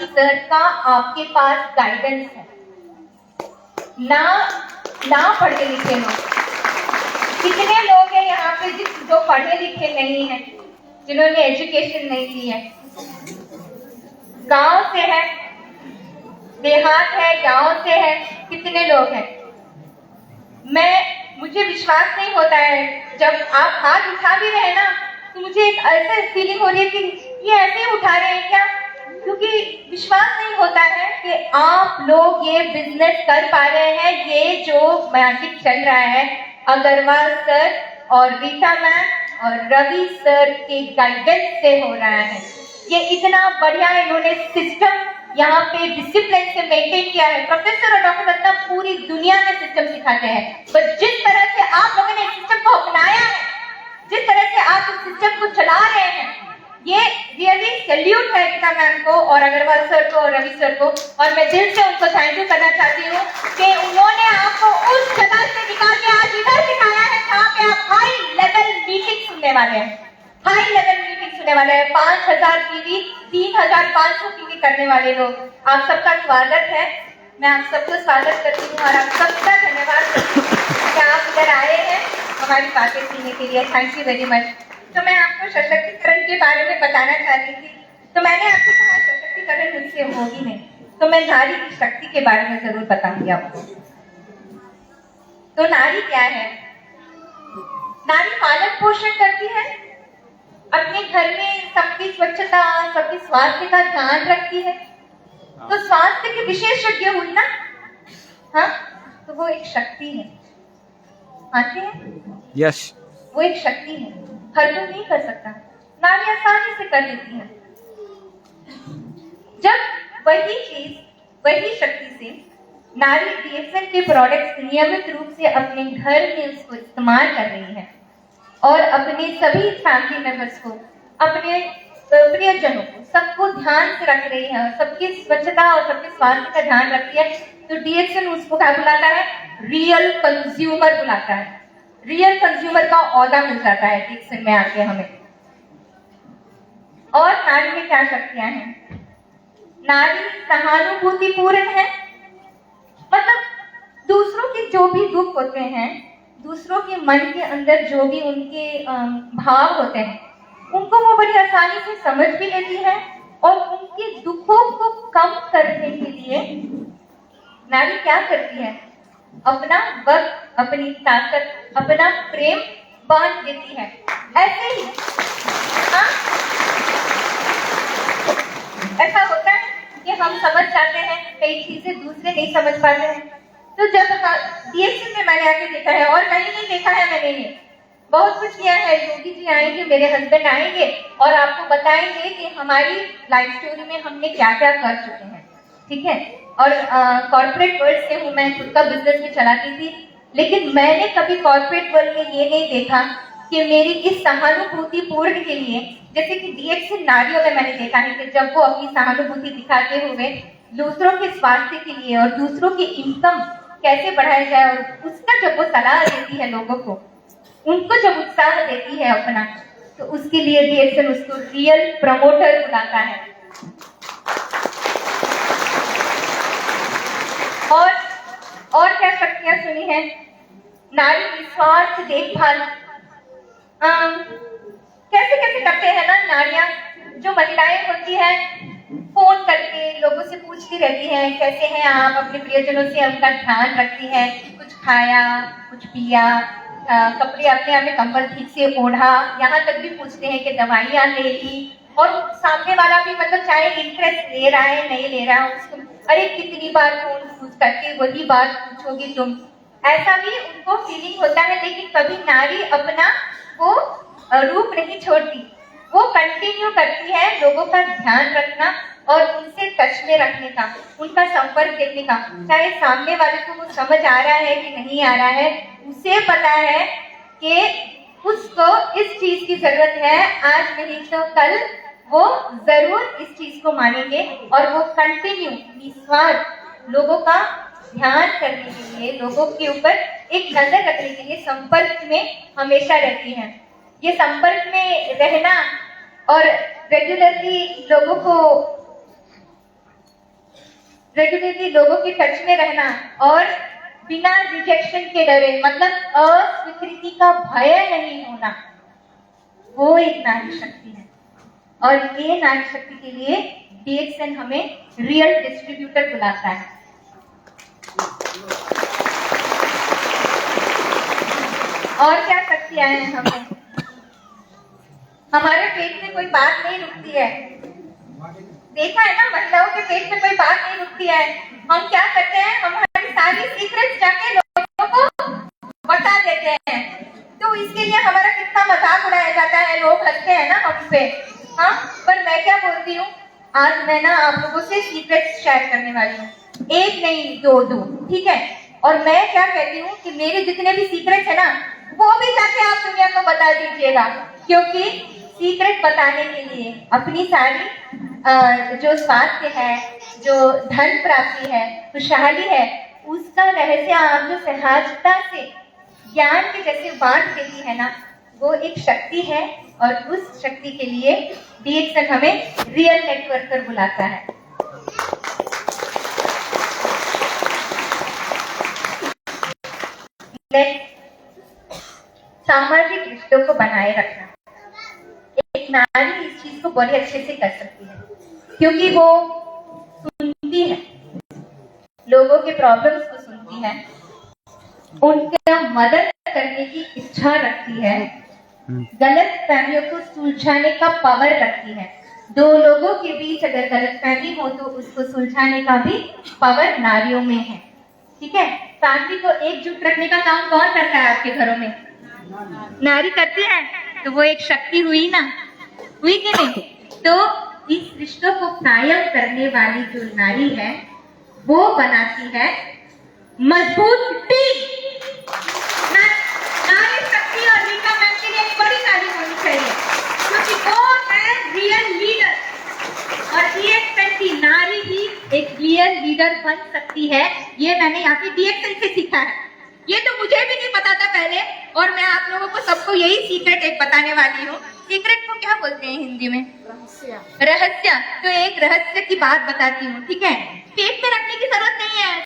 Sir का आपके पास guidance है, ना पढ़े लिखे लोग। कितने लोग हैं यहाँ पे जो पढ़े लिखे नहीं हैं, जिन्होंने एजुकेशन नहीं ली है, गांव से है, देहात है, गांव से है, कितने लोग हैं। मुझे विश्वास नहीं होता है, जब आप हाथ उठा भी रहे ना तो मुझे एक ऐसा फीलिंग हो रही है कि ये ऐसे ही उठा रहे हैं क्या, क्योंकि विश्वास नहीं होता है कि आप लोग ये बिजनेस कर पा रहे हैं। ये जो मैजिक चल रहा है अग्रवाल सर और रीता मैम और रवि सर के गाइडेंस से हो रहा है। ये इतना बढ़िया इन्होंने सिस्टम यहाँ पे डिसिप्लिन से मेंटेन किया है। प्रोफेसर और डॉक्टर रत्ना पूरी दुनिया में सिस्टम सिखाते हैं, पर जिस तरह से आप लोगों ने सिस्टम को अपनाया है, जिस तरह से आप इस सिस्टम को चला रहे हैं, ये रियली सैल्यूट है रीता मैम को और अग्रवाल सर को और रवि सर को। और मैं दिल से उनको थैंक यू करना चाहती हूँ कि उन्होंने आपको उस जगह से निकाल के आज इधर सिखाया है जहाँ पे आप हाई लेवल मीटिंग सुनने वाले हैं, हाई लेवल मीटिंग सुनने वाले हैं। 5000 पीवी, 3500 पीवी करने वाले लोग, आप सबका स्वागत है। मैं आप सबको स्वागत करती हूँ और आप सबका धन्यवाद करती हूँ कि आप इधर आए हैं हमारी बातें सुनने के लिए। Thank you very much. तो मैं आपको सशक्तिकरण के बारे में बताना चाहती थी। तो मैंने आपको कहा सशक्तिकरण मुझसे होगी नहीं, तो मैं नारी की शक्ति के बारे में जरूर बताऊंगी आपको। तो नारी क्या है? नारी पालन पोषण करती है, अपने घर में सबकी स्वच्छता, सबकी स्वास्थ्य का ध्यान रखती है। तो स्वास्थ्य की विशेषज्ञ हुई ना, हाँ, तो वो एक शक्ति है। आते हैं? यस। वो एक शक्ति है, हर कोई नहीं कर सकता, नारी आसानी से कर लेती है। जब वही चीज, वही शक्ति से नारी डीएक्सएन के प्रोडक्ट्स नियमित रूप से अपने घर में उसको इस्तेमाल कर रही है और अपने सभी फैमिली मेंबर्स को, अपने प्रियजनों को, सबको ध्यान से रख रही है और सबकी स्वच्छता और सबके स्वास्थ्य का ध्यान रखती है, तो डीएक्सएन उसको क्या बुलाता है? रियल कंज्यूमर बुलाता है। रियल कंज्यूमर का ओहदा मिल जाता है डीएक्सएन में आके हमें। और नारी में क्या शक्तियां हैं? नारी सहानुभूतिपूर्ण है, मतलब दूसरों के जो भी दुख होते हैं, दूसरों के मन के अंदर जो भी उनके भाव होते हैं, उनको वो बड़ी आसानी से समझ भी लेती है और उनके दुखों को कम करने के लिए नारी क्या करती है? अपना वक्त, अपनी ताकत, अपना प्रेम बांट देती है। ऐसे ही हाँ, ऐसा होता है कि हम समझ जाते हैं कई चीजें दूसरे नहीं समझ पाते हैं। तो जब डीएक्सएन में मैंने आके देखा है, और कहीं नहीं देखा है मैंने, ये बहुत कुछ किया है। योगी जी आएंगे, मेरे हस्बैंड आएंगे और आपको बताएंगे कि हमारी लाइफ स्टोरी में हमने क्या क्या कर चुके हैं, ठीक है। और कॉर्पोरेट वर्ल्ड से हूँ, मैं खुद का बिजनेस भी चलाती थी, लेकिन मैंने कभी कॉर्पोरेट वर्ल्ड में ये नहीं देखा कि मेरी इस सहानुभूतिपूर्ण के लिए, जैसे कि डीएक्सएन नारियों में मैंने देखा है कि जब वो अपनी सहानुभूति दिखाते हुए दूसरों के स्वास्थ्य के लिए और दूसरों की इनकम कैसे बढ़ाया जाए, और उसका जब वो सलाह देती है लोगों को, उनको जब उत्साह देती है अपना, तो उसके लिए डीएक्सएन उसको रियल प्रमोटर बुलाता है। और क्या शक्तियां सुनी है? नारी निस्वार्थ देखभाल। कैसे कैसे करते हैं ना नारियां, जो महिलाएं होती हैं फोन करके लोगों से पूछती रहती हैं कैसे हैं आप, अपने प्रियजनों से उनका ध्यान रखती हैं, कुछ खाया, कुछ पिया, कपड़े अपने कंबल ठीक से ओढ़ा, यहाँ तक भी पूछते हैं कि दवाइयाँ ले ली। और सामने वाला भी मतलब चाहे इंटरेस्ट ले रहा है नहीं ले रहा है, उसको अरे कितनी बार फोन पूछ करके वही बात पूछोगी तुम, ऐसा भी उनको फीलिंग होता है। लेकिन कभी नारी अपना वो रूप नहीं छोड़ती, वो कंटिन्यू करती है लोगों का ध्यान रखना और उनसे टच में रखने का, उनका संपर्क देखने का। चाहे सामने वाले को वो समझ आ रहा है कि नहीं आ रहा है, उसे पता है कि उसको इस चीज की जरूरत है, आज नहीं तो कल वो जरूर इस चीज को मानेंगे और वो कंटिन्यू निस्वार्थ लोगों का ध्यान करने के लिए, लोगों के ऊपर एक नजर रखने के लिए संपर्क में हमेशा रहती हैं। ये संपर्क में रहना और रेगुलरली लोगों को रेगुलरली लोगों के टच में रहना और बिना रिजेक्शन के डरे, मतलब अस्वीकृति का भय नहीं होना, वो एक नारी शक्ति है। और ये नारी शक्ति के लिए DXN हमें रियल डिस्ट्रीब्यूटर बुलाता है। और क्या शक्तियां हैं हमें? हमारे पेट में कोई बात नहीं रुकती है। देखा है ना, महिलाओं के पेट में कोई बात नहीं रुकती है। हम क्या करते हैं, हम हमारी सारी सीक्रेट्स जाके लोगों को बता देते हैं। तो इसके लिए हमारा कितना मजाक उड़ाया जाता है, लोग हंसते हैं ना हम पे। हाँ, पर मैं क्या बोलती हूँ, आज मैं ना आप लोगों से सीक्रेट्स शेयर करने वाली हूँ, एक नहीं दो, ठीक है। और मैं क्या कहती हूँ कि मेरे जितने भी सीक्रेट्स है ना, वो भी जाके आप दुनिया को बता दीजिएगा, क्योंकि सीक्रेट बताने के लिए अपनी सारी जो स्वास्थ्य है, जो धन प्राप्ति है, खुशहाली है, उसका रहस्य आप जो सहजता से ज्ञान के जैसे बांट देती है ना, वो एक शक्ति है। और उस शक्ति के लिए DXN हमें रियल नेटवर्कर बुलाता है। सामाजिक रिश्तों को बनाए रखना, एक नारी इस चीज को बड़े अच्छे से कर सकती है, क्योंकि वो सुनती है, लोगों के प्रॉब्लम्स को सुनती है, उनका मदद करने की इच्छा रखती है, गलत फहमियों को सुलझाने का पावर रखती है। दो लोगों के बीच अगर गलत फहमी हो तो उसको सुलझाने का भी पावर नारियों में है, ठीक है। फैमिली को एकजुट रखने का काम कौन करता है आपके घरों में? नारी करती है। तो वो एक शक्ति हुई ना, हुई कि नहीं? तो इस रिश्तों को कायम करने वाली जो नारी है, वो बनाती है मजबूत टीम। नारी शक्ति और रीता मैम के लिए एक बड़ी तारीफ होनी चाहिए, क्योंकि वो है रियल लीडर। और DXN की नारी भी एक रियल लीडर बन सकती है, ये मैंने यहाँ पे DXN से सीखा है। ये तो मुझे भी नहीं पता था पहले, और मैं आप लोगों को सबको यही सीक्रेट एक बताने वाली हूँ। सीक्रेट को क्या बोलते हैं हिंदी में? रहस्य। तो एक रहस्य की बात बताती हूँ, ठीक है। पेट में रखने की जरूरत नहीं है।